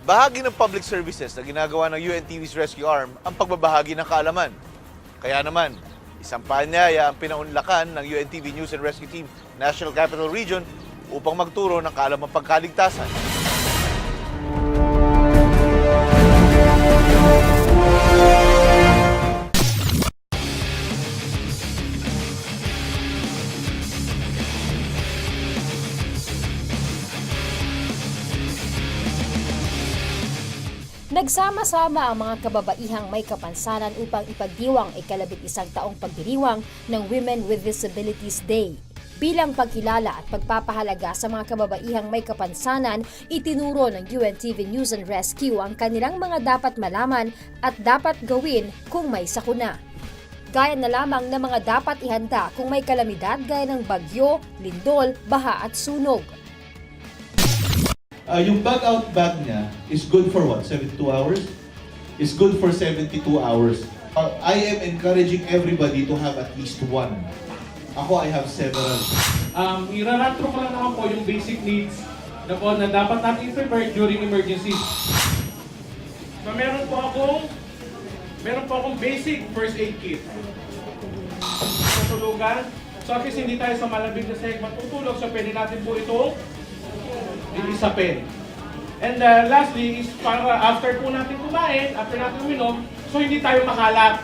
Bahagi ng public services na ginagawa ng UNTV's Rescue Arm ang pagbabahagi ng kaalaman. Kaya naman, isang paanyaya ang pinaunlakan ng UNTV News and Rescue Team National Capital Region upang magturo ng kaalamang pagkaligtasan. Nagsama-sama ang mga kababaihang may kapansanan upang ipagdiwang ikalabit-isang taong pagdiriwang ng Women with Disabilities Day. Bilang pagkilala at pagpapahalaga sa mga kababaihang may kapansanan, itinuro ng UNTV News and Rescue ang kanilang mga dapat malaman at dapat gawin kung may sakuna. Gaya na lamang ng mga dapat ihanda kung may kalamidad gaya ng bagyo, lindol, baha at sunog. Yung bag-out bag niya is good for what? 72 hours? Is good for 72 hours. I am encouraging everybody to have at least one. Ako, I have several. Iraratro ko lang naman po yung basic needs na dapat natin prepare during emergencies. So, meron po akong basic first aid kit. Tutulugan. So at least hindi tayo sa malamig na segment tutulog. So pwede natin po itong ilisapin. And lastly is para after po natin kumain, after natin uminom, so hindi tayo makalat.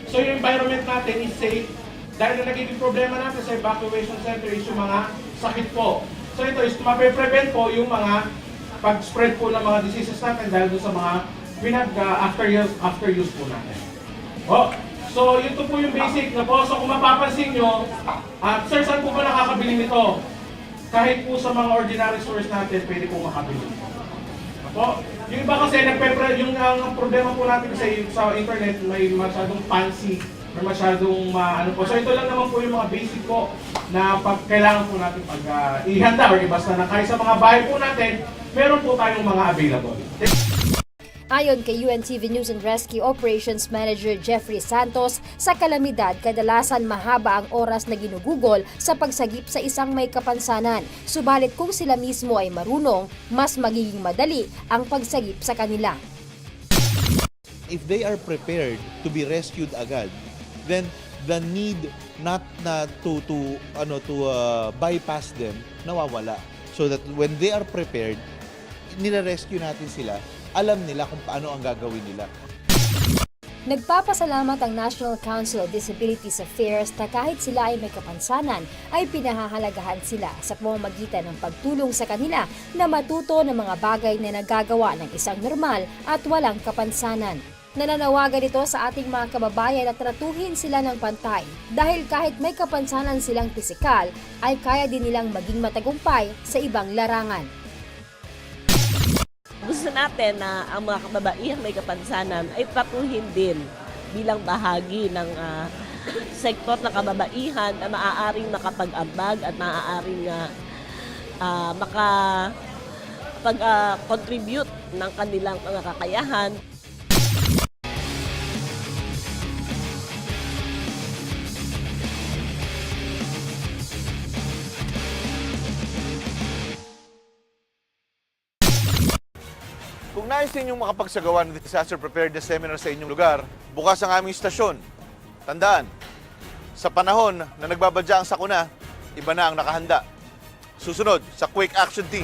So yung environment natin is safe. Dahil na nagiging problema natin sa evacuation center is yung mga sakit po. So ito is mape-prevent po yung mga pag-spread po ng mga diseases natin dahil doon sa mga after use po natin. So ito po yung basic na po. So kung mapapansin nyo, sir, saan po ba nakakabili nito? Kahit po sa mga ordinary stores natin, pwede po makabili. Po, yung iba kasi yung ang problema po natin kasi sa internet may masyadong fancy, may masyadong ano po. So ito lang naman po yung mga basic po na kailangan po natin ihanda or ibasta na kahit sa mga bahay po natin, meron po tayong mga available. Ayon kay UNTV News and Rescue Operations Manager Jeffrey Santos, sa kalamidad kadalasan mahaba ang oras na ginugugol sa pagsagip sa isang may kapansanan. Subalit kung sila mismo ay marunong, mas magiging madali ang pagsagip sa kanila. If they are prepared to be rescued agad, then the need not to bypass them nawawala. So that when they are prepared, nire-rescue natin sila, alam nila kung paano ang gagawin nila. Nagpapasalamat ang National Council of Disabilities Affairs na kahit sila ay may kapansanan, ay pinahahalagahan sila sa pamamagitan ng pagtulong sa kanila na matuto ng mga bagay na nagagawa ng isang normal at walang kapansanan. Nananawagan ito sa ating mga kababayan na tratuhin sila ng pantay dahil kahit may kapansanan silang pisikal, ay kaya din nilang maging matagumpay sa ibang larangan. Gusto natin na ang mga kababaihang may kapansanan ay tratuhin din bilang bahagi ng sektor ng kababaihan na maaaring makapag-ambag at maaaring makapag-contribute ng kanilang mga kakayahan. Kung nais ninyong makapagsagawa ng disaster preparedness seminar sa inyong lugar, bukas ang aming istasyon. Tandaan, sa panahon na nagbabadya ang sakuna, iba na ang nakahanda. Susunod sa Quick Action Team.